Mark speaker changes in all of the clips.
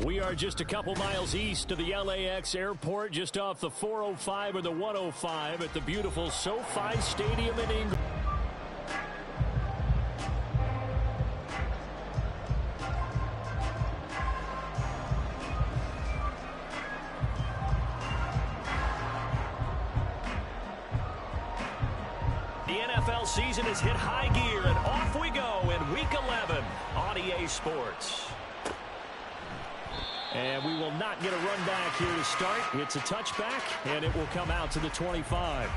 Speaker 1: We are just a couple miles east of the LAX airport, just off the 405 or the 105 at the beautiful SoFi Stadium in England. The NFL season has hit high gear, and off we go in Week 11 on EA Sports. And we will not get a run back here to start. It's a touchback, and it will come out to the 25.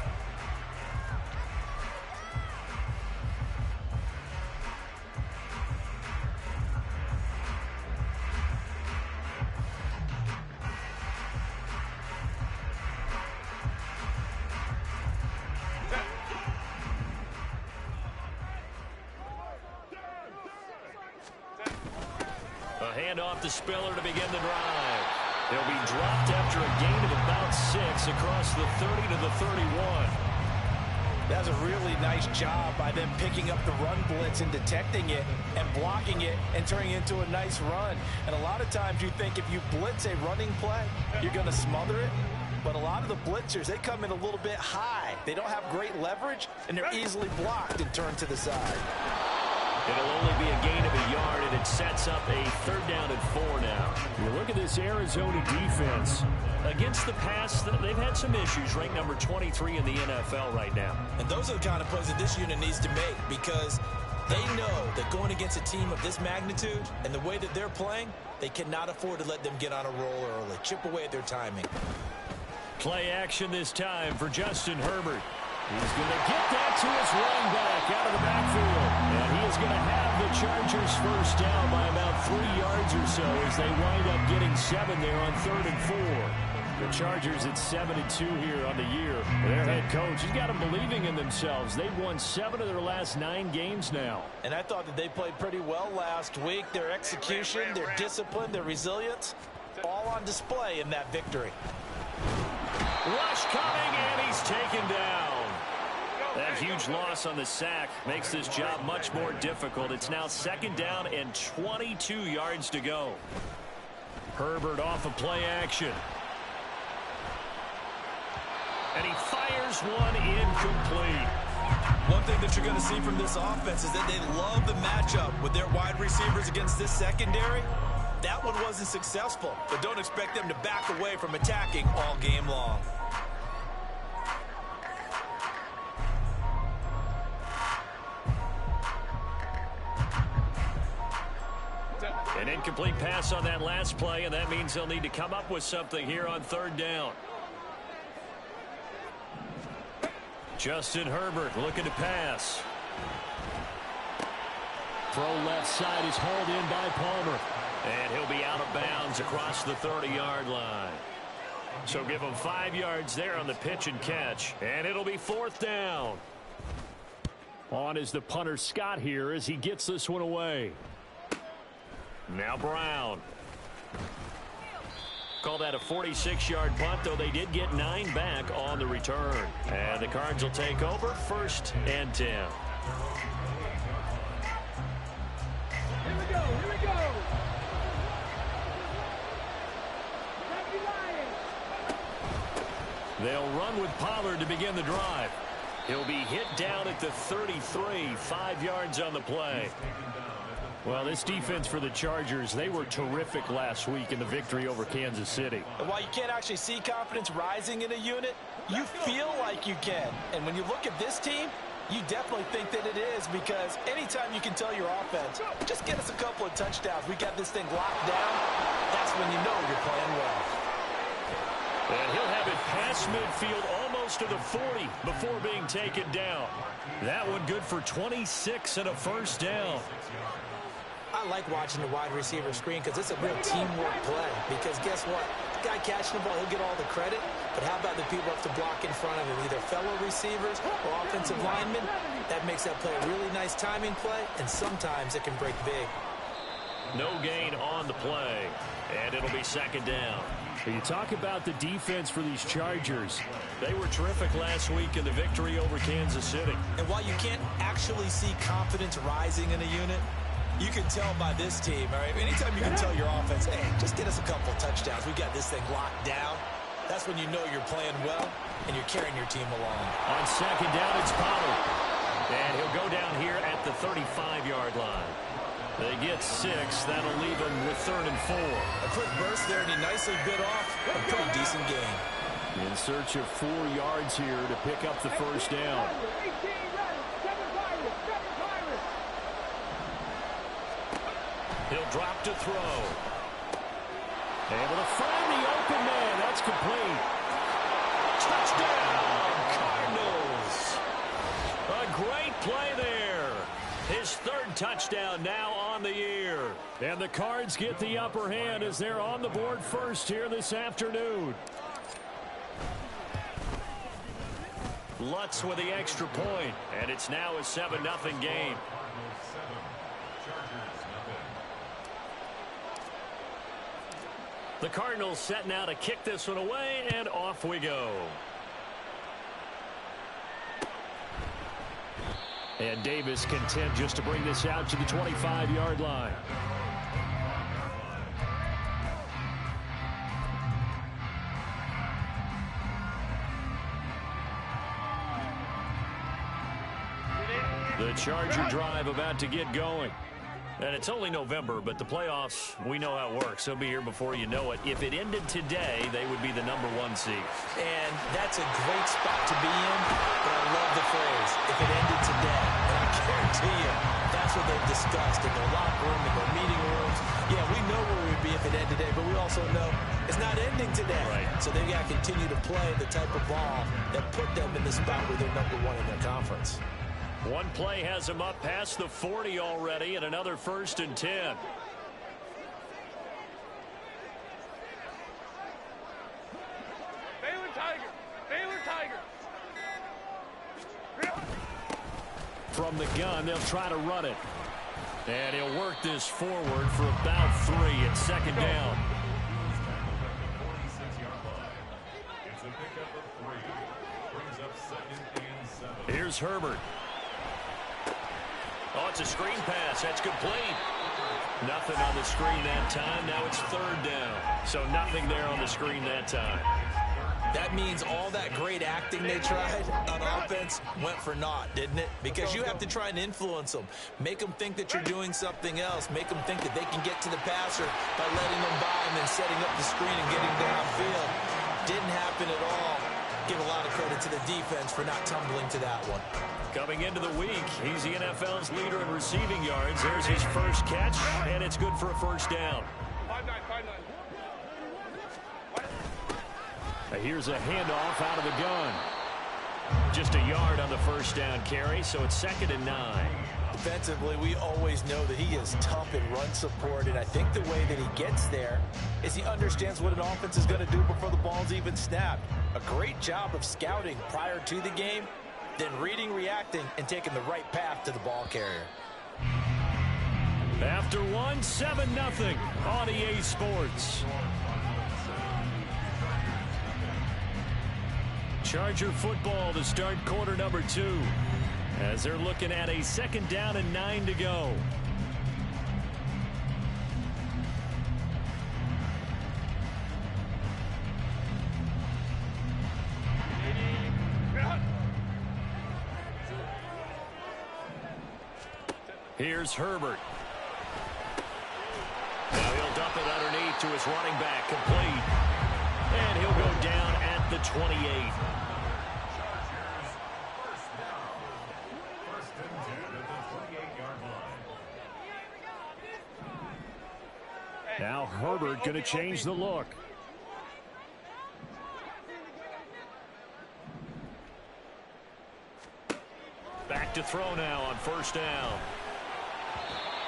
Speaker 1: Off the Spiller to begin the drive. He'll be dropped after a gain of about 6 across the 30 to the 31.
Speaker 2: That's a really nice job by them picking up the run blitz and detecting it and blocking it and turning it into a nice run. And a lot of times you think if you blitz a running play, you're going to smother it. But a lot of the blitzers, they come in a little bit high. They don't have great leverage, and they're easily blocked and turned to the side.
Speaker 1: It'll only be a gain of a yard, and it sets up a 3rd down and 4 now. You look at this Arizona defense. Against the pass, they've had some issues. Ranked number 23 in the NFL right now.
Speaker 2: And those are the kind of plays that this unit needs to make, because they know that going against a team of this magnitude and the way that they're playing, they cannot afford to let them get on a roll early. Chip away at their timing.
Speaker 1: Play action this time for Justin Herbert. He's going to get that to his running back out of the backfield. And he is going to have the Chargers first down by about 3 yards or so as they wind up getting 7 there on 3rd and 4. The Chargers at 7-2 here on the year. Their head coach, he's got them believing in themselves. They've won 7 of their last 9 games now. And
Speaker 2: I thought that they played pretty well last week. Their execution, their discipline, their resilience, all on display in that victory.
Speaker 1: Rush coming, and he's taken down. That huge loss on the sack makes this job much more difficult. It's now 2nd down and 22 yards to go. Herbert off of play action. And he fires one incomplete.
Speaker 2: One thing that you're going to see from this offense is that they love the matchup with their wide receivers against this secondary. That one wasn't successful, but don't expect them to back away from attacking all game long.
Speaker 1: An incomplete pass on that last play, and that means they'll need to come up with something here on 3rd down. Justin Herbert looking to pass. Throw left side is hauled in by Palmer. And he'll be out of bounds across the 30-yard line. So give him 5 yards there on the pitch and catch. And it'll be 4th down. On is the punter Scott here as he gets this one away. Now Brown. Call that a 46-yard punt, though they did get 9 back on the return. And the Cards will take over 1st and 10.
Speaker 3: Here we go, here we go.
Speaker 1: They'll run with Pollard to begin the drive. He'll be hit down at the 33, 5 yards on the play. Well, this defense for the Chargers, they were terrific last week in the victory over Kansas City.
Speaker 2: And while you can't actually see confidence rising in a unit, you feel like you can. And when you look at this team, you definitely think that it is, because anytime you can tell your offense, just get us a couple of touchdowns, we got this thing locked down, that's when you know you're playing well.
Speaker 1: And he'll have it past midfield almost to the 40 before being taken down. That one good for 26 and a 1st down.
Speaker 2: I like watching the wide receiver screen because it's a real teamwork play. Because guess what? The guy catching the ball, he'll get all the credit. But how about the people up to block in front of him, either fellow receivers or offensive linemen? That makes that play a really nice timing play, and sometimes it can break big.
Speaker 1: No gain on the play, and it'll be 2nd down. You talk about the defense for these Chargers. They were terrific last week in the victory over Kansas City.
Speaker 2: And while you can't actually see confidence rising in a unit, You can tell by this team, all right? Anytime you can tell your offense, hey, just get us a couple of touchdowns. We got this thing locked down. That's when you know you're playing well and you're carrying your team along.
Speaker 1: On second down, it's Pollard. And he'll go down here at the 35-yard line. They get 6. That'll leave them with 3rd and 4.
Speaker 2: A quick burst there, and he nicely bit off a pretty decent gain.
Speaker 1: In search of 4 yards here to pick up the first down. He'll drop to throw. Able to find the open man. That's complete. Touchdown, Cardinals. A great play there. His 3rd touchdown now on the year. And the Cards get the upper hand as they're on the board first here this afternoon. Lutz with the extra point, and it's now a 7-0 game. The Cardinals setting out to kick this one away, and off we go. And Davis content just to bring this out to the 25-yard line. The Charger drive about to get going. And it's only November, but the playoffs, we know how it works. They'll be here before you know it. If it ended today, they would be the #1 seed.
Speaker 2: And that's a great spot to be in, but I love the phrase, if it ended today. And I guarantee you, that's what they've discussed in their locker room, in their meeting rooms. Yeah, we know where we'd be if it ended today, but we also know it's not ending today.
Speaker 1: Right.
Speaker 2: So they've got to continue to play the type of ball that put them in the spot where they're #1 in their conference.
Speaker 1: One play has him up past the 40 already, and another 1st and 10.
Speaker 3: Baylor Tiger! Baylor Tiger!
Speaker 1: From the gun, they'll try to run it. And he'll work this forward for about 3 at 2nd down. Here's Herbert. Oh, it's a screen pass. That's complete. Nothing on the screen that time. Now it's 3rd down. So nothing there on the screen that time.
Speaker 2: That means all that great acting they tried on offense went for naught, didn't it? Because you have to try and influence them. Make them think that you're doing something else. Make them think that they can get to the passer by letting them by and then setting up the screen and getting downfield. Didn't happen at all. Give a lot of credit to the defense for not tumbling to that one.
Speaker 1: Coming into the week, he's the NFL's leader in receiving yards. There's his first catch, and it's good for a 1st down.
Speaker 3: 5-9.
Speaker 1: Here's a handoff out of the gun. Just a yard on the 1st down carry, so it's 2nd and 9.
Speaker 2: Defensively, we always know that he is tough in run support, and I think the way that he gets there is he understands what an offense is going to do before the ball's even snapped. A great job of scouting prior to the game, then reading, reacting, and taking the right path to the ball carrier.
Speaker 1: After one, 7-0 on EA Sports. Charger football to start quarter number 2. As they're looking at a 2nd down and 9 to go. Here's Herbert. Now he'll dump it underneath to his running back, complete. And he'll go down at the 28. Now Herbert going to change the look. Back to throw now on 1st down.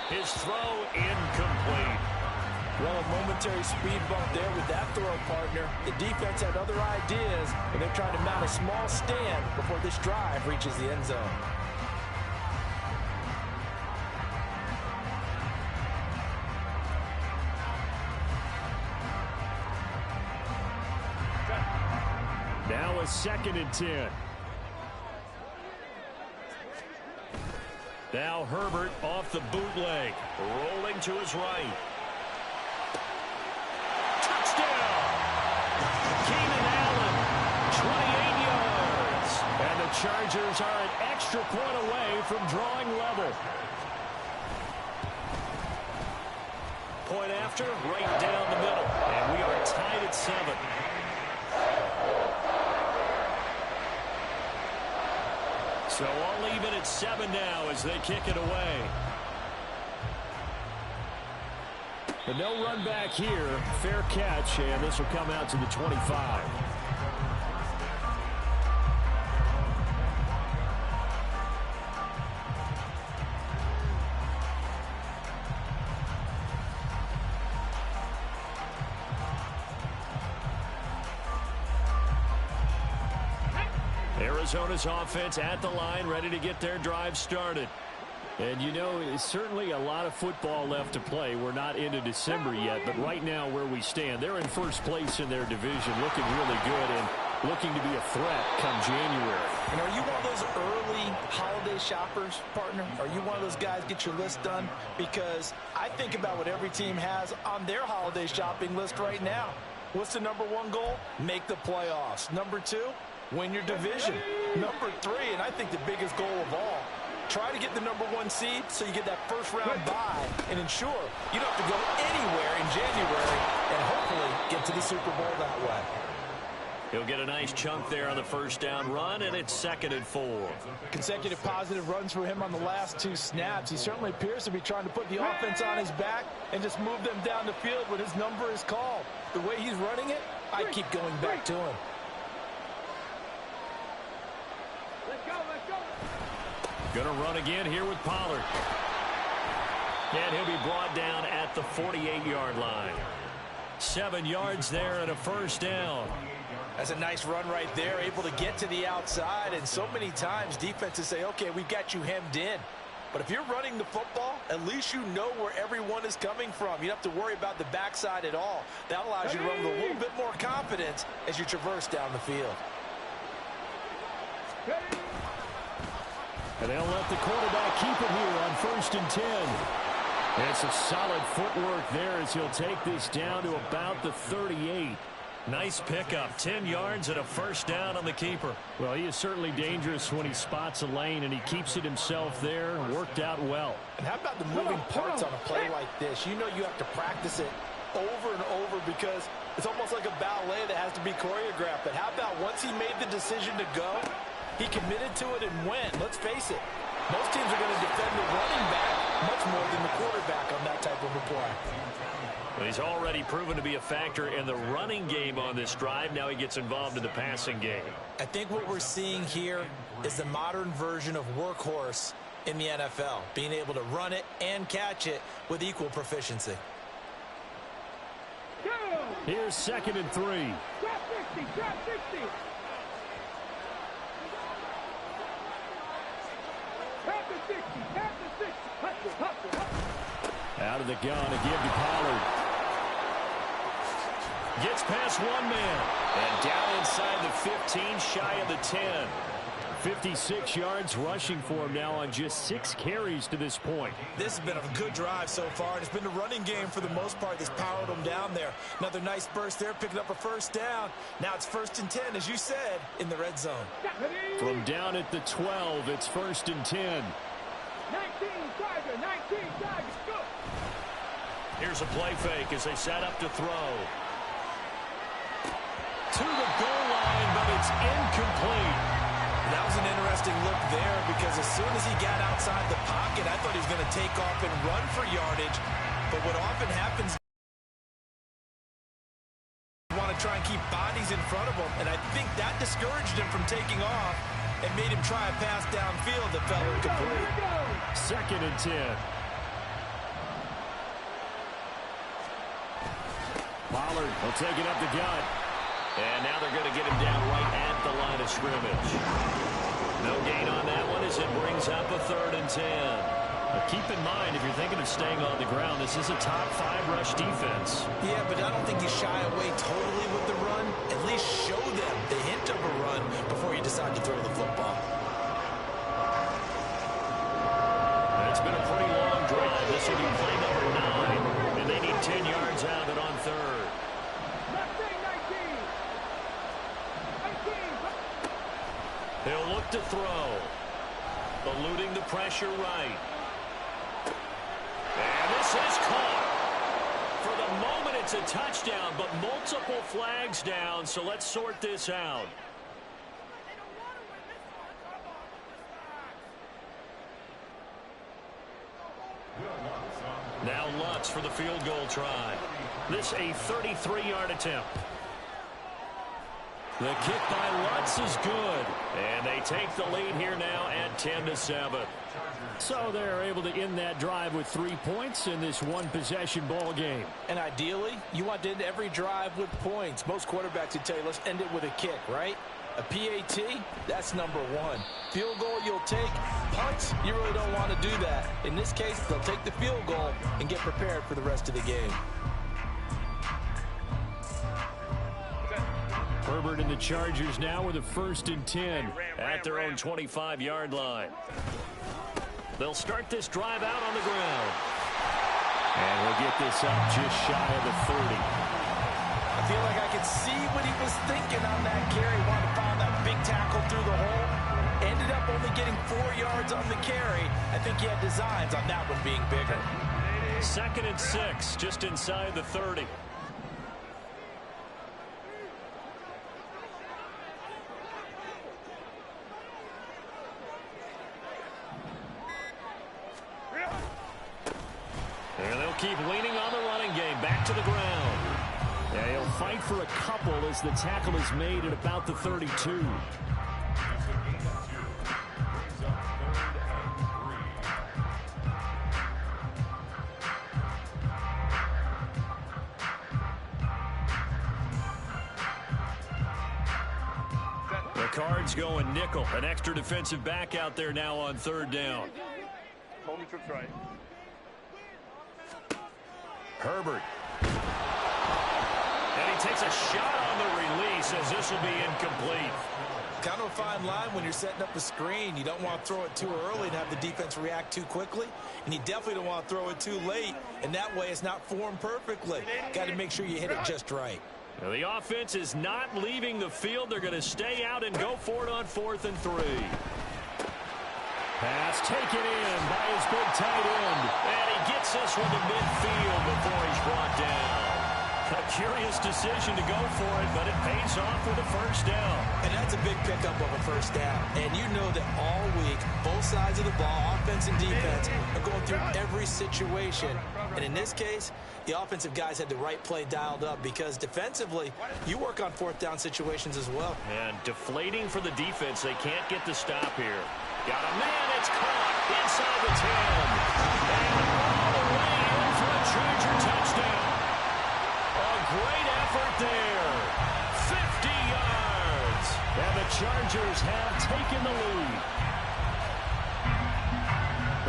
Speaker 1: His throw incomplete.
Speaker 2: Well, a momentary speed bump there with that throw partner. The defense had other ideas, and they're trying to mount a small stand before this drive reaches the end zone.
Speaker 1: Now a 2nd and 10. Now Herbert off the bootleg. Rolling to his right. Touchdown! Keenan Allen, 28 yards. And the Chargers are an extra point away from drawing level. Point after, right down the middle. And we are tied at 7. So all even at 7 now as they kick it away. But no run back here. Fair catch, and this will come out to the 25. Arizona's offense at the line, ready to get their drive started. And, you know, it's certainly a lot of football left to play. We're not into December yet, but right now where we stand, they're in first place in their division, looking really good and looking to be a threat come January.
Speaker 2: And are you one of those early holiday shoppers, partner? Are you one of those guys get your list done? Because I think about what every team has on their holiday shopping list right now. What's the #1 goal? Make the playoffs. #2, win your division. #3, and I think the biggest goal of all, try to get the #1 seed so you get that first round bye and ensure you don't have to go anywhere in January and hopefully get to the Super Bowl that way.
Speaker 1: He'll get a nice chunk there on the first down run, and it's 2nd and 4.
Speaker 2: Consecutive positive runs for him on the last 2 snaps. He certainly appears to be trying to put the offense on his back and just move them down the field when his number is called. The way he's running it, I keep going back to him.
Speaker 1: Going to run again here with Pollard. And he'll be brought down at the 48-yard line. 7 yards there and a first down.
Speaker 2: That's a nice run right there, able to get to the outside. And so many times defenses say, okay, we've got you hemmed in. But if you're running the football, at least you know where everyone is coming from. You don't have to worry about the backside at all. That allows you to run with a little bit more confidence as you traverse down the field.
Speaker 1: And they'll let the quarterback keep it here on 1st and 10. And it's a solid footwork there as he'll take this down to about the 38. Nice pickup, 10 yards and a first down on the keeper. Well, he is certainly dangerous when he spots a lane, and he keeps it himself there. Worked out well.
Speaker 2: And how about the moving parts on a play like this? You know you have to practice it over and over because it's almost like a ballet that has to be choreographed. But how about once he made the decision to go, he committed to it and went. Let's face it, most teams are going to defend the running back much more than the quarterback on that type of a play.
Speaker 1: Well, he's already proven to be a factor in the running game on this drive. Now he gets involved in the passing game.
Speaker 2: I think what we're seeing here is the modern version of workhorse in the NFL, being able to run it and catch it with equal proficiency.
Speaker 1: Here's 2nd and 3.
Speaker 3: Drop 60, drop 60. Tap the 60, tap the 60. Hustle, hustle, hustle.
Speaker 1: Out of the gun to give to Pollard. Gets past one man. And down inside the 15, shy of the 10. 56 yards rushing for him now on just 6 carries to this point.
Speaker 2: This has been a good drive so far, and it's been the running game for the most part that's powered them down there. Another nice burst there, picking up a first down. Now it's 1st and 10, as you said, in the red zone.
Speaker 1: From down at the 12, it's 1st and 10.
Speaker 3: 19, Tiger, 19, Tiger, go.
Speaker 1: Here's a play fake as they set up to throw. To the goal line, but it's incomplete.
Speaker 2: That was an interesting look there because as soon as he got outside the pocket, I thought he was going to take off and run for yardage. But what often happens, you want to try and keep bodies in front of him, and I think that discouraged him from taking off and made him try a pass downfield that fell incomplete.
Speaker 1: 2nd and 10. Pollard will take it up the gut. And now they're going to get him down right at the line of scrimmage. No gain on that one as it brings up a 3rd and 10. But keep in mind, if you're thinking of staying on the ground, this is a top 5 rush defense.
Speaker 2: Yeah, but I don't think you shy away totally with the run. At least show them the hint of a run before you decide to throw the football.
Speaker 1: this will be play number 9, and they need 10 yards out of it on third. He'll look to throw. Eluding the pressure right. And this is caught. For the moment, it's a touchdown, but multiple flags down, so let's sort this out. Now Lutz for the field goal try. This a 33-yard attempt. The kick by Lutz is good. And they take the lead here now at 10-7. So they're able to end that drive with 3 points in this one-possession ball game.
Speaker 2: And ideally, you want to end every drive with points. Most quarterbacks would tell you, let's end it with a kick, right? A PAT, that's number 1. Field goal you'll take. Punts, you really don't want to do that. In this case, they'll take the field goal and get prepared for the rest of the game.
Speaker 1: Herbert and the Chargers now with a 1st and 10 at their own 25-yard line. They'll start this drive out on the ground. And we'll get this up just shy of the 30.
Speaker 2: I feel like I could see what he was thinking on that carry. Wanted to find that big tackle through the hole. Ended up only getting 4 yards on the carry. I think he had designs on that one being bigger.
Speaker 1: 2nd and 6, just inside the 30. And they'll keep leaning on the running game. Back to the ground. Yeah, he'll fight for a couple as the tackle is made at about the 32. The Cards going nickel. An extra defensive back out there now on 3rd down.
Speaker 3: Homie trips right.
Speaker 1: Herbert. And he takes a shot on the release as this will be incomplete.
Speaker 2: Kind of a fine line when you're setting up a screen. You don't want to throw it too early and have the defense react too quickly. And you definitely don't want to throw it too late. And that way it's not formed perfectly. Got to make sure you hit it just right.
Speaker 1: Now the offense is not leaving the field. They're going to stay out and go for it on 4th and 3. Pass taken in by his big tight end. And he gets this one to midfield before he's brought down. A curious decision to go for it, but it pays off with a 1st down.
Speaker 2: And that's a big pickup of a 1st down. And you know that all week, both sides of the ball, offense and defense, are going through every situation. And in this case, the offensive guys had the right play dialed up because defensively, you work on 4th down situations as well.
Speaker 1: And deflating for the defense. They can't get the stop here. Got a man. It's caught inside the 10. And all the way in for a Charger touchdown. A great effort there. 50 yards. And the Chargers have taken the lead.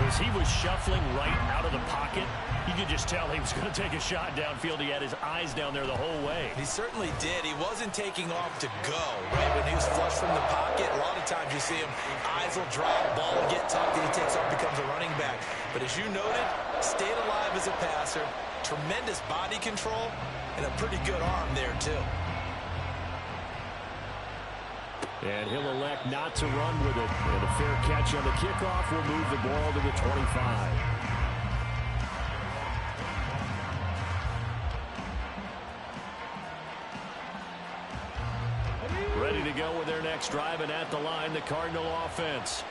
Speaker 1: As he was shuffling right out of the pocket, you could just tell he was going to take a shot downfield. He had his eyes down there the whole way.
Speaker 2: He certainly did. He wasn't taking off to go, right? When he was flush from the pocket, a lot of times you see him, eyes will drop, ball will get tucked, and he takes off, becomes a running back. But as you noted, stayed alive as a passer, tremendous body control, and a pretty good arm there, too.
Speaker 1: And he'll elect not to run with it. And a fair catch on the kickoff will move the ball to the 25. Ready to go with their next drive, and at the line, the Cardinal offense.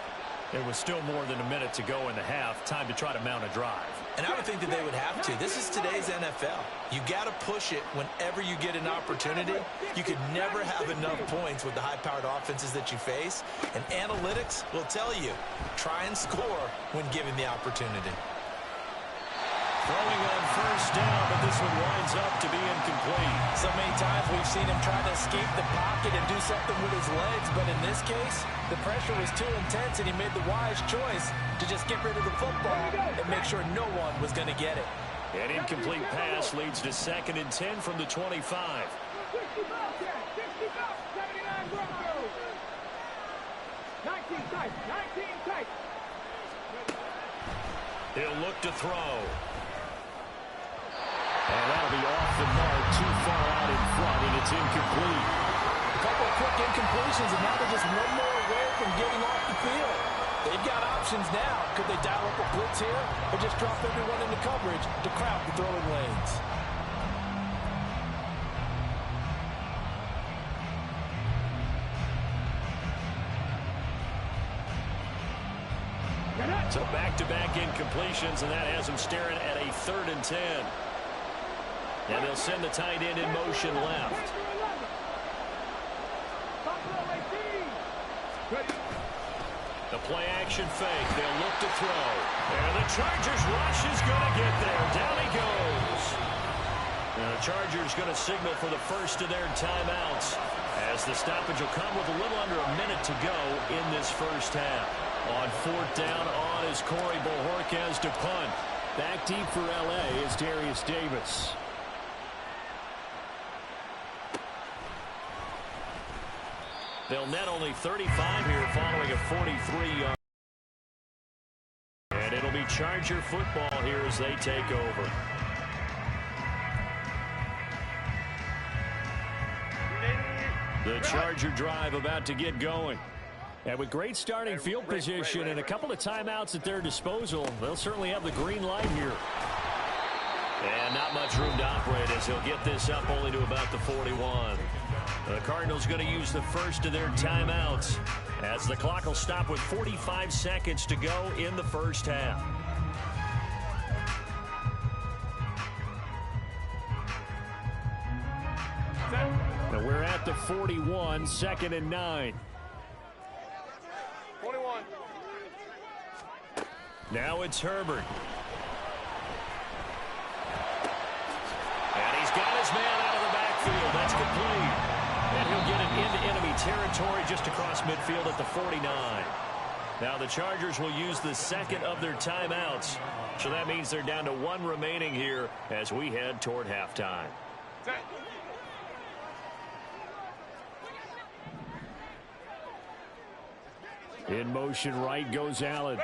Speaker 1: There was still more than a minute to go in the half. Time to try to mount a drive.
Speaker 2: And I would think that they would have to. This is today's NFL. You got to push it whenever you get an opportunity. You could never have enough points with the high-powered offenses that you face. And analytics will tell you, try and score when given the opportunity.
Speaker 1: Throwing on 1st down, but this one winds up to be incomplete.
Speaker 2: So many times we've seen him try to escape the pocket and do something with his legs, but in this case, the pressure was too intense and he made the wise choice to just get rid of the football and make sure no one was going to get it.
Speaker 1: An incomplete pass leads to 2nd and 10 from the 25.
Speaker 3: 60 Bobcats, 60 Bobcats, 79 Broncos. 19 tight, 19 tight.
Speaker 1: He'll look to throw. And that'll be off the mark, too far out in front, and it's incomplete.
Speaker 2: A couple of quick incompletions, and now they're just one more away from getting off the field. They've got options now. Could they dial up a blitz here or just drop everyone into coverage to crowd the throwing lanes?
Speaker 1: So back-to-back incompletions, and that has them staring at a 3rd and 10. And they'll send the tight end in motion left. The play action fake. They'll look to throw. And the Chargers rush is going to get there. Down he goes. And the Chargers going to signal for the first of their timeouts, as the stoppage will come with a little under a minute to go in this first half. On 4th down on is Corey Bojorquez to punt. Back deep for L.A. is Darius Davis. They'll net only 35 here following a 43-yard. And it'll be Charger football here as they take over. The Charger drive about to get going. And with great starting field position and a couple of timeouts at their disposal, they'll certainly have the green light here. And not much room to operate as he'll get this up only to about the 41. The Cardinals going to use the first of their timeouts as the clock will stop with 45 seconds to go in the first half. Now we're at the 41, 2nd and 9.
Speaker 3: 21.
Speaker 1: Now it's Herbert. And he's got his man out of the backfield. That's complete. And he'll get it into enemy territory just across midfield at the 49. Now the Chargers will use the second of their timeouts. So that means they're down to 1 remaining here as we head toward halftime. In motion right goes Allen.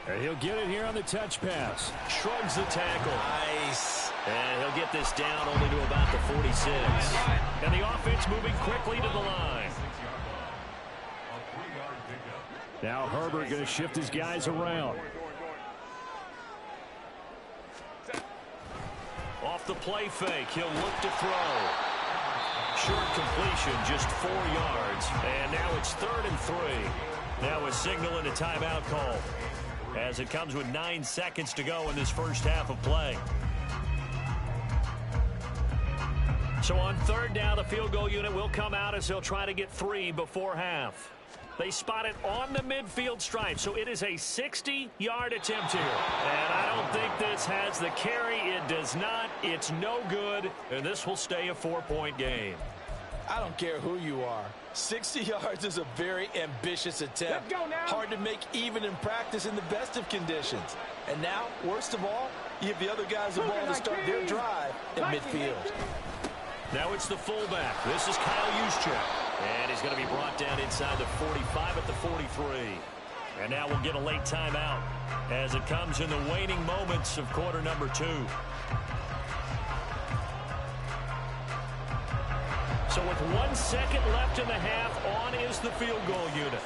Speaker 1: And he'll get it here on the touch pass. Shrugs the tackle.
Speaker 2: Nice.
Speaker 1: And he'll get this down only to about the 46. And the offense moving quickly to the line. Now Herbert going to shift his guys around. Off the play fake, he'll look to throw. Short completion, just 4 yards. And now it's 3rd and 3. Now a signal and a timeout call, as it comes with 9 seconds to go in this first half of play. So on 3rd down, the field goal unit will come out as they'll try to get 3 before half. They spot it on the midfield stripe, so it is a 60-yard attempt here. And I don't think this has the carry. It does not. It's no good, and this will stay a 4-point game.
Speaker 2: I don't care who you are. 60 yards is a very ambitious attempt.
Speaker 3: Let's go now.
Speaker 2: Hard to make even in practice in the best of conditions. And now, worst of all, you give the other guys the ball to start their drive in midfield.
Speaker 1: Now it's the fullback. This is Kyle Juszczyk. And he's going to be brought down inside the 45 at the 43. And now we'll get a late timeout as it comes in the waning moments of quarter number 2. So with 1 second left in the half, on is the field goal unit.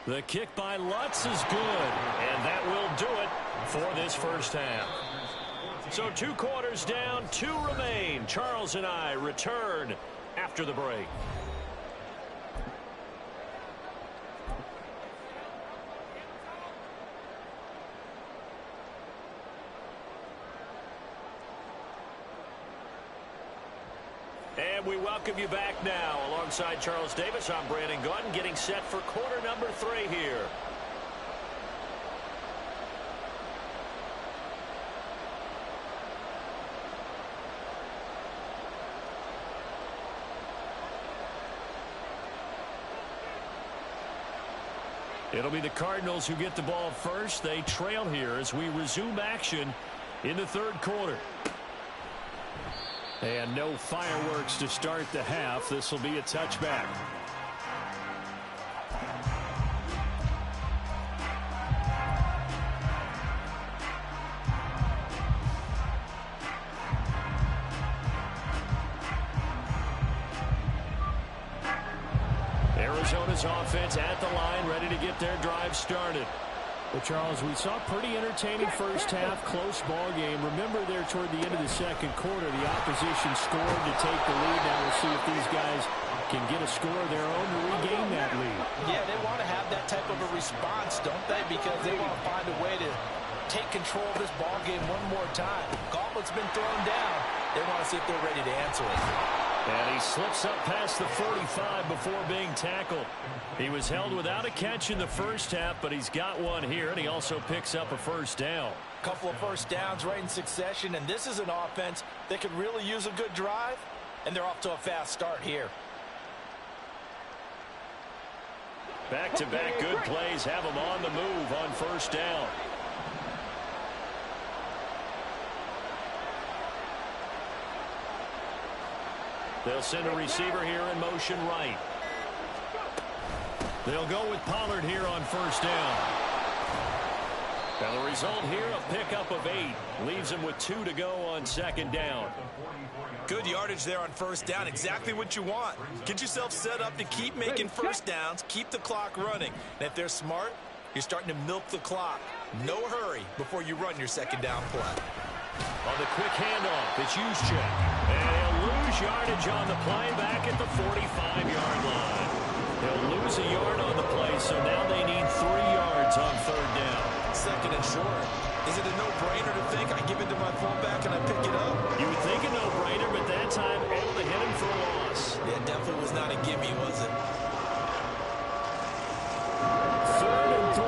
Speaker 1: The kick by Lutz is good, and that will do it for this first half. So 2 quarters down, 2 remain. Charles and I return after the break. And we welcome you back now. Alongside Charles Davis, I'm Brandon Gordon, getting set for quarter number 3 here. It'll be the Cardinals who get the ball first. They trail here as we resume action in the 3rd quarter. And no fireworks to start the half. This will be a touchback. Arizona's offense at the line, ready to get their drive started. Well, Charles, we saw a pretty entertaining first half, close ball game. Remember there toward the end of the second quarter, the opposition scored to take the lead. Now we'll see if these guys can get a score of their own to regain that lead.
Speaker 2: Yeah, they want to have that type of a response, don't they? Because they want to find a way to take control of this ball game one more time. Gauntlet's been thrown down. They want to see if they're ready to answer it.
Speaker 1: And he slips up past the 45 before being tackled. He was held without a catch in the first half, but he's got one here, and he also picks up a first down.
Speaker 2: Couple of first downs right in succession, and this is an offense that could really use a good drive, and they're off to a fast start here.
Speaker 1: Back-to-back good plays have him on the move on first down. They'll send a receiver here in motion right. They'll go with Pollard here on first down. And the result here, a pickup of 8. Leaves him with 2 to go on second down.
Speaker 2: Good yardage there on first down. Exactly what you want. Get yourself set up to keep making first downs, keep the clock running. And if they're smart, you're starting to milk the clock. No hurry before you run your second down play.
Speaker 1: On the quick handoff, it's Juszczyk. And he'll lose yardage on the play back at the 45-yard line. He'll lose a yard on the play, so now they need 3 yards on third down.
Speaker 2: Second and short. Is it a no-brainer to think I give it to my fullback and I pick it up?
Speaker 1: You would think a no-brainer, but that time able to hit him for a loss.
Speaker 2: Yeah, definitely was not a gimme, was it?
Speaker 1: Third and 3.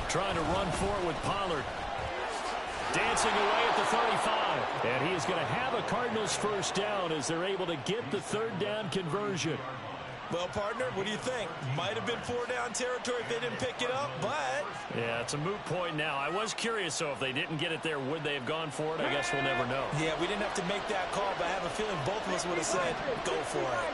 Speaker 1: Trying to run for it with Pollard. Dancing away at the 35. And he is going to have a Cardinals first down as they're able to get the third down conversion.
Speaker 2: Well, partner, what do you think? Might have been 4-down territory if they didn't pick it up, but...
Speaker 1: Yeah, it's a moot point now. I was curious, so if they didn't get it there, would they have gone for it? I guess we'll never know.
Speaker 2: Yeah, we didn't have to make that call, but I have a feeling both of us would have said, go for it.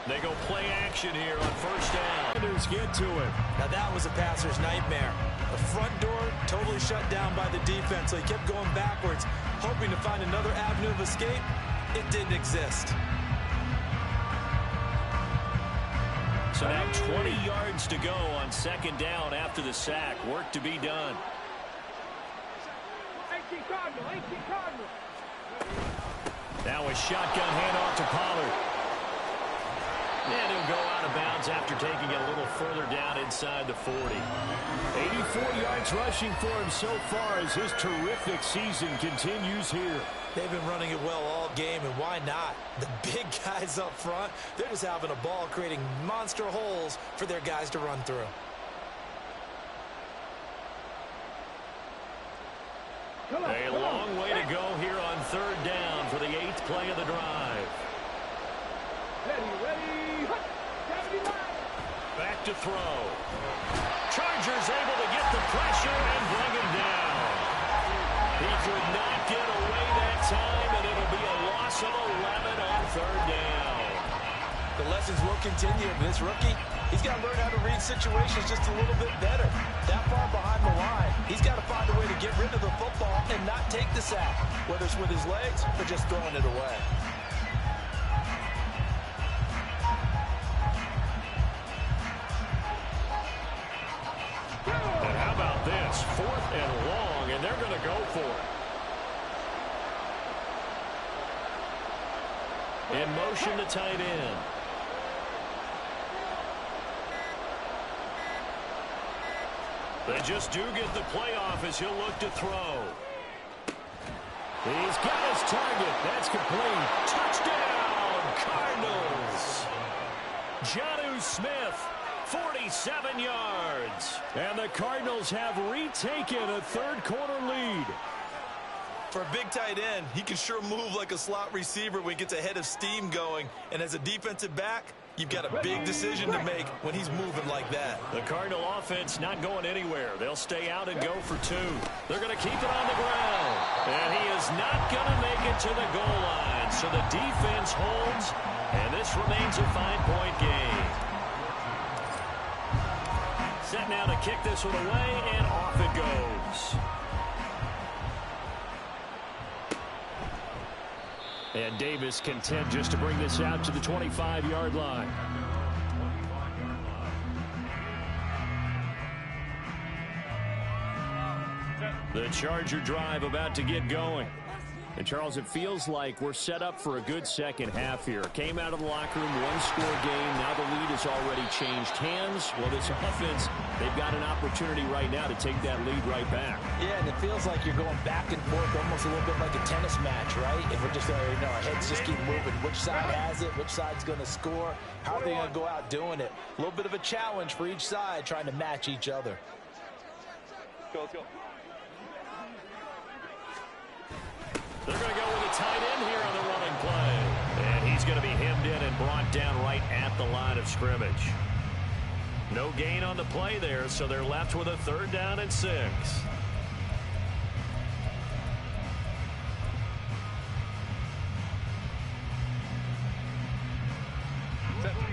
Speaker 1: They go play action here on first down. Get to it.
Speaker 2: Now that was a passer's nightmare. The front door totally shut down by the defense, so he kept going backwards, hoping to find another avenue of escape. It didn't exist.
Speaker 1: So now 20 yards to go on second down after the sack. Work to be done.
Speaker 3: 18 Cardinal.
Speaker 1: Now a shotgun handoff to Pollard. And he'll go out of bounds after taking it a little further down inside the 40. 84 yards rushing for him so far as his terrific season continues here.
Speaker 2: They've been running it well all game, and why not? The big guys up front, they're just having a ball creating monster holes for their guys to run through.
Speaker 1: A long way to go here on third down for the 8th play of the drive.
Speaker 3: Ready. 79.
Speaker 1: Back to throw. Chargers able to get the pressure and bring him down. He could not get away that time, and it'll be a loss of 11 on third down.
Speaker 2: The lessons will continue of this rookie. He's got to learn how to read situations just a little bit better. That far behind the line, he's got to find a way to get rid of the football and not take the sack, whether it's with his legs or just throwing it away.
Speaker 1: And how about this? 4th and long, and they're going to go for it. In motion, the tight end. They just do get the playoff as he'll look to throw. He's got his target. That's complete. Touchdown, Cardinals. Jonnu Smith, 47 yards. And the Cardinals have retaken a third-quarter lead.
Speaker 2: For a big tight end, he can sure move like a slot receiver when he gets a head of steam going. And as a defensive back, you've got a big decision to make when he's moving like that.
Speaker 1: The Cardinal offense not going anywhere. They'll stay out and go for 2. They're going to keep it on the ground. And he is not going to make it to the goal line. So the defense holds, and this remains a 5-point game. Set now to kick this one away, and off it goes. And Davis content just to bring this out to the 25-yard line. The Charger drive about to get going. And, Charles, it feels like we're set up for a good second half here. Came out of the locker room, one-score game. Now the lead has already changed hands. Well, this offense, they've got an opportunity right now to take that lead right back.
Speaker 2: Yeah, and it feels like you're going back and forth almost a little bit like a tennis match, right? And we're just, our heads just keep moving. Which side has it? Which side's going to score? How are they going to go out doing it? A little bit of a challenge for each side trying to match each other.
Speaker 3: Let's go.
Speaker 1: They're going to go with a tight end here on the running play. And he's going to be hemmed in and brought down right at the line of scrimmage. No gain on the play there, so they're left with a 3rd down and 6.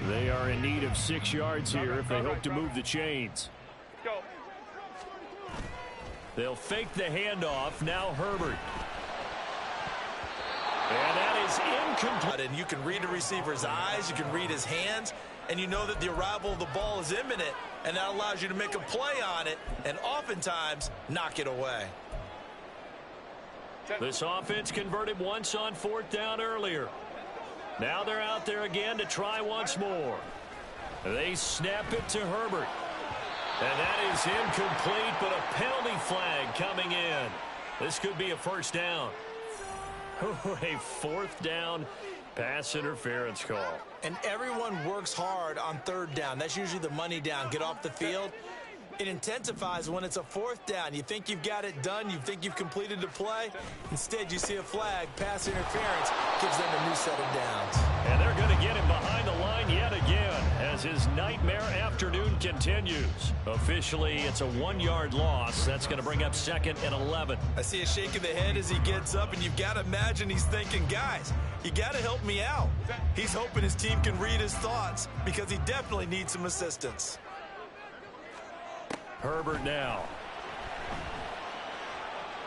Speaker 1: They are in need of 6 yards here if they hope to move the chains.
Speaker 3: Go.
Speaker 1: They'll fake the handoff. Now Herbert. And that is incomplete.
Speaker 2: And you can read the receiver's eyes, you can read his hands, and you know that the arrival of the ball is imminent, and that allows you to make a play on it and oftentimes knock it away.
Speaker 1: This offense converted once on 4th down earlier. Now they're out there again to try once more. They snap it to Herbert. And that is incomplete, but a penalty flag coming in. This could be a 1st down. A 4th down pass interference call.
Speaker 2: And everyone works hard on 3rd down. That's usually the money down. Get off the field. It intensifies when it's a 4th down. You think you've got it done. You think you've completed the play. Instead, you see a flag. Pass interference gives them a new set of downs.
Speaker 1: And they're going to get him behind the line yet again as his nightmare afternoon continues. Officially, it's a 1-yard loss. That's going to bring up 2nd and 11.
Speaker 2: I see a shake of the head as he gets up, and you've got to imagine he's thinking, guys, you got to help me out. He's hoping his team can read his thoughts because he definitely needs some assistance.
Speaker 1: Herbert now.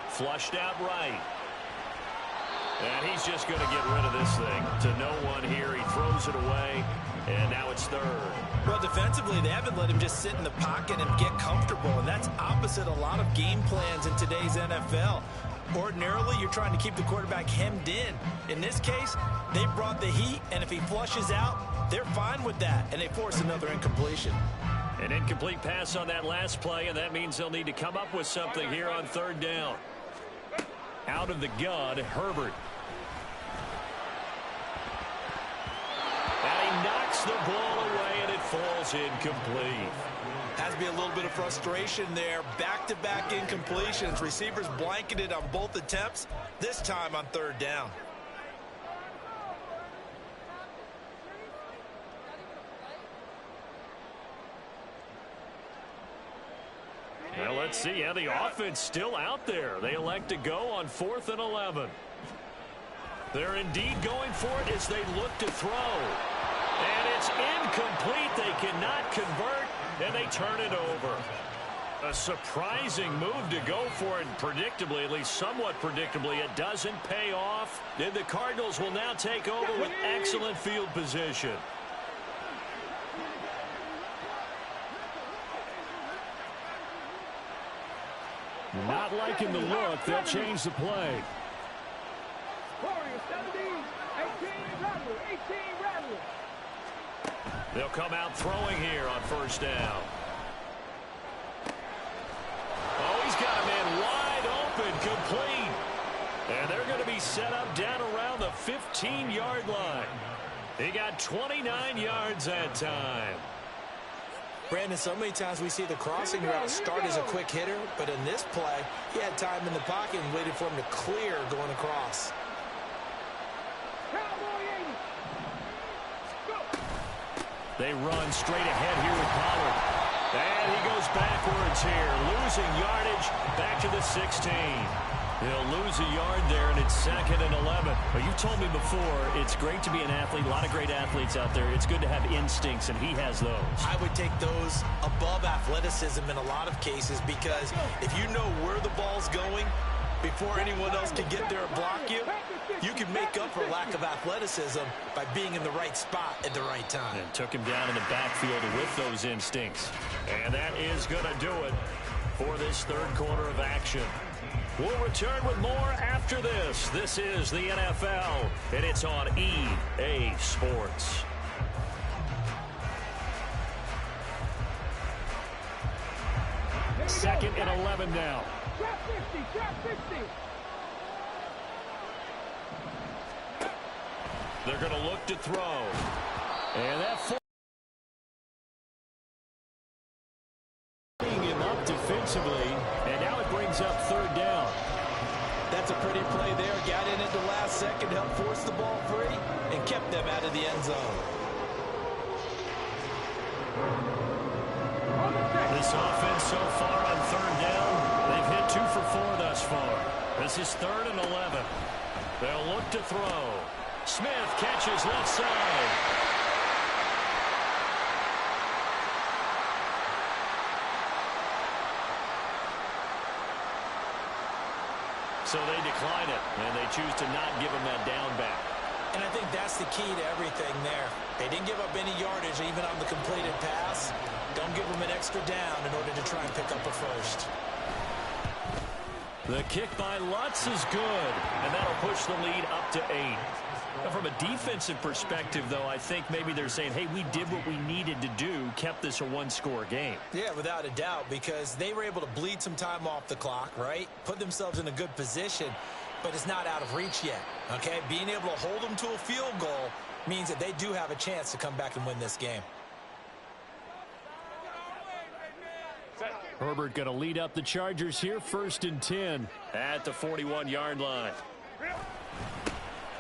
Speaker 1: Flushed out right. And he's just going to get rid of this thing to no one here. He throws it away, and now it's 3rd.
Speaker 2: Well, defensively, they haven't let him just sit in the pocket and get comfortable, and that's opposite a lot of game plans in today's NFL. Ordinarily, you're trying to keep the quarterback hemmed in. In this case, they brought the heat, and if he flushes out, they're fine with that, and they force another incompletion.
Speaker 1: An incomplete pass on that last play, and that means they'll need to come up with something here on 3rd down. Out of the gun, Herbert. And he knocks the ball away, and it falls incomplete.
Speaker 2: Has to be a little bit of frustration there. Back-to-back incompletions. Receivers blanketed on both attempts, this time on 3rd down.
Speaker 1: Well, let's see how the offense still out there. They elect to go on 4th and 11. They're indeed going for it as they look to throw. And it's incomplete. They cannot convert, and they turn it over. A surprising move to go for it, predictably, at least somewhat predictably. It doesn't pay off. And the Cardinals will now take over with excellent field position. Not liking the look. They'll change the play.
Speaker 3: Warriors 17, 18 Rattler, 18 Rattler.
Speaker 1: They'll come out throwing here on 1st down. Oh, he's got a man wide open, complete. And they're going to be set up down around the 15-yard line. He got 29 yards that time.
Speaker 2: Brandon, so many times we see the crossing route start as a quick hitter, but in this play, he had time in the pocket and waited for him to clear going across.
Speaker 3: Cowboy 80. Go.
Speaker 1: They run straight ahead here with Pollard. And he goes backwards here, losing yardage back to the 16. He'll lose a yard there, and it's 2nd and 11. But you told me before, it's great to be an athlete. A lot of great athletes out there. It's good to have instincts, and he has those.
Speaker 2: I would take those above athleticism in a lot of cases because if you know where the ball's going, before anyone else can get there and block you, you can make up for lack of athleticism by being in the right spot at the right time.
Speaker 1: And took him down in the backfield with those instincts. And that is going to do it for this third quarter of action. We'll return with more after this. This is the NFL, and it's on EA Sports. Second and 11 now.
Speaker 3: Trap 50, trap 50.
Speaker 1: They're going to look to throw. And that him up defensively, and now it brings up third down.
Speaker 2: That's a pretty play there. Got in at the last second, helped force the ball free, and kept them out of the end zone.
Speaker 1: This offense so far on third down, they've hit 2 for 4 thus far. This is third and 11. They'll look to throw. Smith catches left side. So they decline it, and they choose to not give him that down back.
Speaker 2: And I think that's the key to everything there. They didn't give up any yardage even on the completed pass. Don't give them an extra down in order to try and pick up a first.
Speaker 1: The kick by Lutz is good, and that'll push the lead up to 8. Now, from a defensive perspective, though, I think maybe they're saying, hey, we did what we needed to do, kept this a one-score game.
Speaker 2: Yeah, without a doubt, because they were able to bleed some time off the clock, right? Put themselves in a good position, but it's not out of reach yet, okay? Being able to hold them to a field goal means that they do have a chance to come back and win this game.
Speaker 1: Herbert going to lead up the Chargers here, 1st and 10 at the 41-yard line.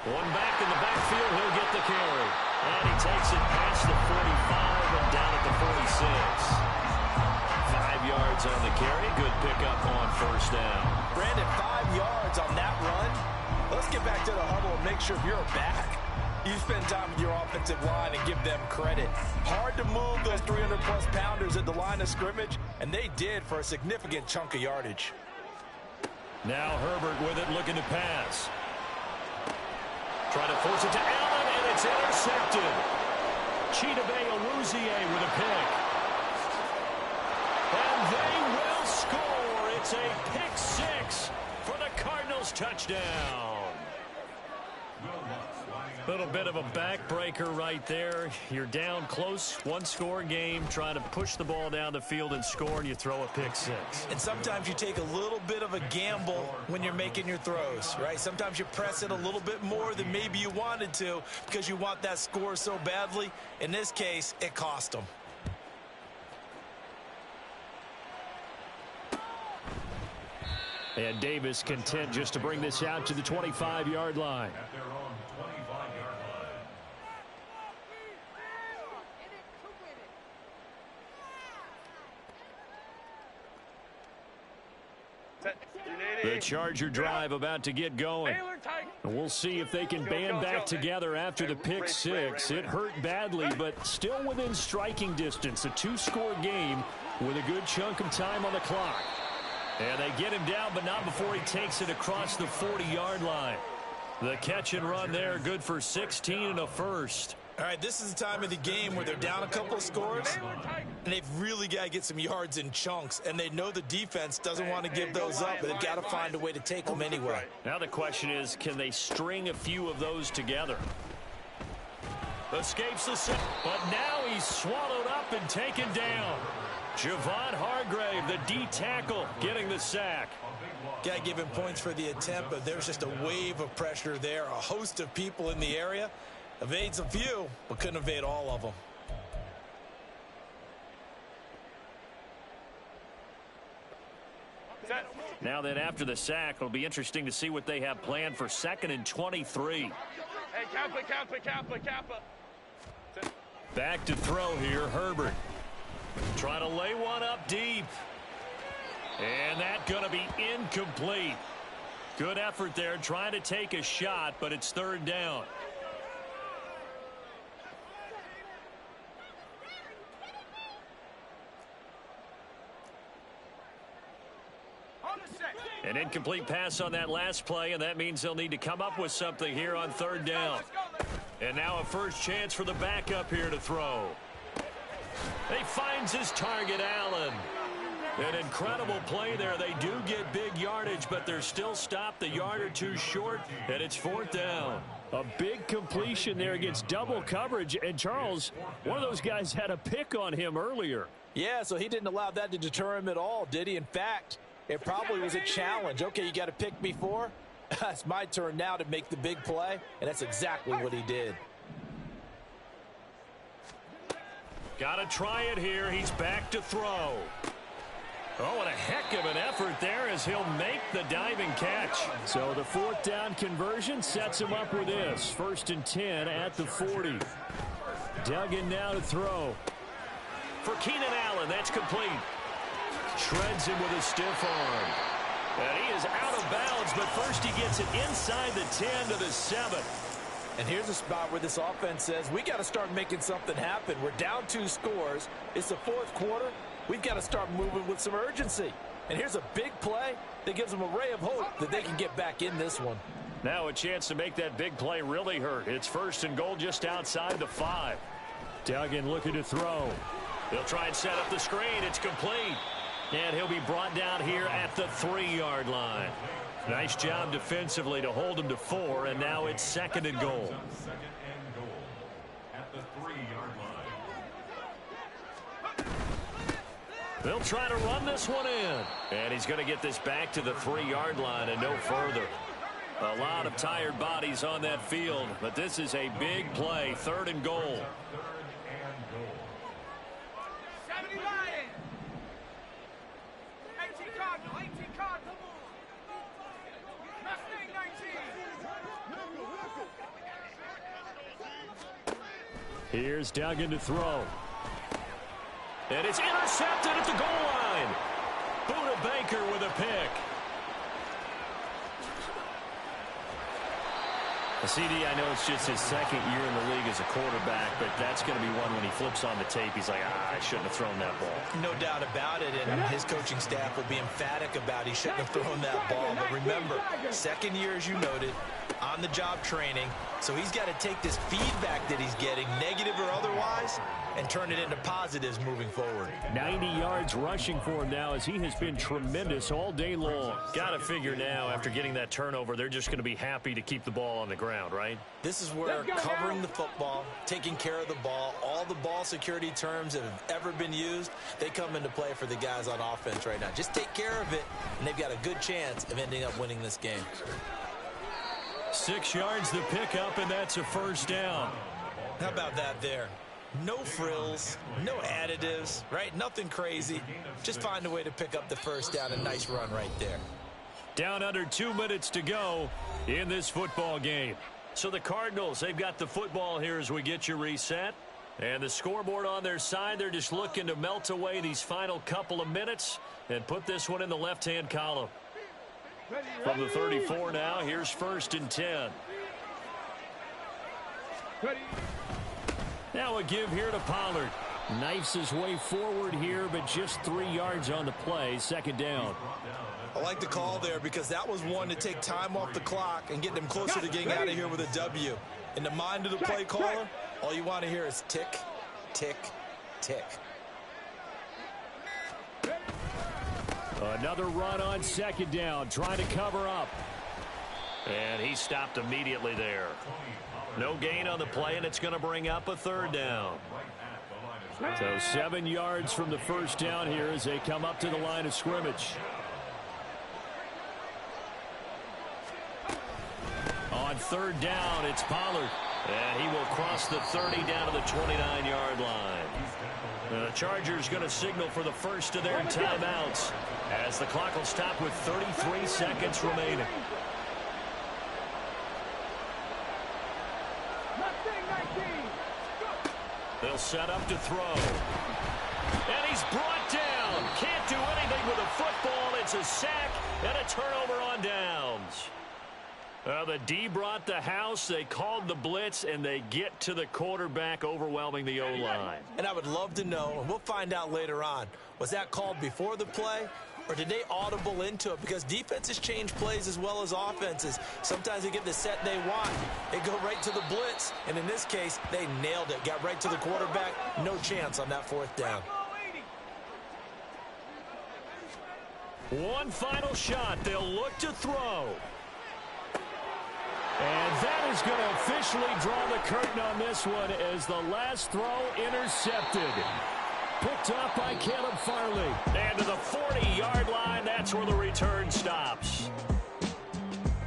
Speaker 1: One back in the backfield, he'll get the carry. And he takes it past the 45 and down at the 46. 5 yards on the carry. Good pickup on first down.
Speaker 2: Brandon, 5 yards on that run. Let's get back to the huddle and make sure you're back. You spend time with your offensive line and give them credit. Hard to move those 300-plus pounders at the line of scrimmage, and they did for a significant chunk of yardage.
Speaker 1: Now Herbert with it, looking to pass. Trying to force it to Allen, and it's intercepted. Chidobe Awuzie with a pick. And they will score. It's a pick 6 for the Cardinals touchdown. Little bit of a backbreaker right there. You're down close, one-score game, trying to push the ball down the field and score, and you throw a pick 6.
Speaker 2: And sometimes you take a little bit of a gamble when you're making your throws, right? Sometimes you press it a little bit more than maybe you wanted to because you want that score so badly. In this case, it cost them.
Speaker 1: And Davis content just to bring this out to the 25-yard line. The Charger drive about to get going. And we'll see if they can band back together after the pick 6. It hurt badly, but still within striking distance. A 2-score game with a good chunk of time on the clock. And they get him down, but not before he takes it across the 40-yard line. The catch and run there, good for 16 and a first.
Speaker 2: All right, this is the time of the game where they're down a couple of scores, and they've really got to get some yards in chunks, and they know the defense doesn't want to give those up, but they've got to find a way to take them anyway.
Speaker 1: Now the question is, can they string a few of those together? Escapes the set, but now he's swallowed up and taken down. Javon Hargrave, the D tackle, getting the sack.
Speaker 2: Got to give him points for the attempt, but there's just a wave of pressure there. A host of people in the area. Evades a few, but couldn't evade all of them.
Speaker 1: Now then, after the sack, it'll be interesting to see what they have planned for 2nd and 23.
Speaker 3: Hey, Kappa.
Speaker 1: Back to throw here, Herbert. Trying to lay one up deep. And that's going to be incomplete. Good effort there, trying to take a shot, but it's 3rd down. An incomplete pass on that last play, and that means they'll need to come up with something here on third down. And now a first chance for the backup here to throw. He finds his target, Allen. An incredible play there. They do get big yardage, but they're still stopped a yard or two short, and it's fourth down. A big completion there against double coverage, and Charles, one of those guys had a pick on him earlier.
Speaker 2: Yeah, so he didn't allow that to deter him at all, did he? In fact, it probably was a challenge. Okay, you got to pick me for? It's my turn now to make the big play, and that's exactly what he did.
Speaker 1: Got to try it here. He's back to throw. Oh, and a heck of an effort there as he'll make the diving catch. So the fourth down conversion sets him up with this. First and 10 at the 40. Dug in now to throw. For Keenan Allen, that's complete. Shreds him with a stiff arm. And he is out of bounds, but first he gets it inside the 10 to the 7.
Speaker 2: And here's a spot where this offense says, we got to start making something happen. We're down 2 scores. It's the fourth quarter. We've got to start moving with some urgency. And here's a big play that gives them a ray of hope that they can get back in this one.
Speaker 1: Now a chance to make that big play really hurt. It's first and goal just outside the 5. Duggan looking to throw. He'll try and set up the screen. It's complete. And he'll be brought down here at the 3-yard line. Nice job defensively to hold him to 4, and now it's second and goal. They'll try to run this one in. And he's going to get this back to the 3-yard line and no further. A lot of tired bodies on that field, but this is a big play, third and goal. Here's Duggan to throw. And it's intercepted at the goal line. Buda Baker with a pick. CD, I know it's just his second year in the league as a quarterback, but that's going to be one when he flips on the tape, he's like, I shouldn't have thrown that ball.
Speaker 2: No doubt about it, and his coaching staff will be emphatic about he shouldn't have thrown that ball. But remember, second year, as you noted, on-the-job training, so he's got to take this feedback that he's getting, negative or otherwise, and turn it into positives moving forward.
Speaker 1: 90 yards rushing for him now as he has been tremendous all day long. Got to figure now, after getting that turnover, they're just going to be happy to keep the ball on the ground, right?
Speaker 2: This is where covering the football, taking care of the ball, all the ball security terms that have ever been used, they come into play for the guys on offense right now. Just take care of it, and they've got a good chance of ending up winning this game.
Speaker 1: 6 yards the pickup, and that's a first down.
Speaker 2: How about that there? No frills, no additives, right? Nothing crazy. Just find a way to pick up the first down. A nice run right there.
Speaker 1: Down under 2 minutes to go in this football game. So the Cardinals, they've got the football here as we get you reset. And the scoreboard on their side, they're just looking to melt away these final couple of minutes and put this one in the left-hand column. From the 34 now, here's first and 10. Now a give here to Pollard. Knifes his way forward here, but just 3 yards on the play. Second down.
Speaker 2: I like the call there because that was one to take time off the clock and get them closer to getting out of here with a W. In the mind of the play caller, all you want to hear is tick, tick, tick.
Speaker 1: Another run on second down, trying to cover up. And he stopped immediately there. No gain on the play, and it's going to bring up a third down. So 7 yards from the first down here as they come up to the line of scrimmage. On third down, it's Pollard. And he will cross the 30 down to the 29-yard line. The Chargers going to signal for the first of their timeouts as the clock will stop with 33 seconds remaining. They'll set up to throw. And he's brought down. Can't do anything with a football. It's a sack and a turnover on downs. The D brought the house. They called the blitz, and they get to the quarterback, overwhelming the O-line.
Speaker 2: And I would love to know, and we'll find out later on, was that called before the play, or did they audible into it? Because defenses change plays as well as offenses. Sometimes they get the set they want. They go right to the blitz, and in this case, they nailed it. Got right to the quarterback. No chance on that fourth down.
Speaker 1: One final shot. They'll look to throw. And that is going to officially draw the curtain on this one as the last throw intercepted. Picked up by Caleb Farley. And to the 40-yard line, that's where the return stops.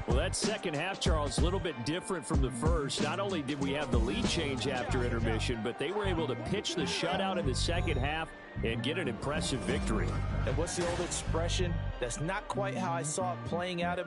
Speaker 1: Well, that second half, Charles, a little bit different from the first. Not only did we have the lead change after intermission, but they were able to pitch the shutout in the second half and get an impressive victory.
Speaker 2: And what's the old expression? That's not quite how I saw it playing out in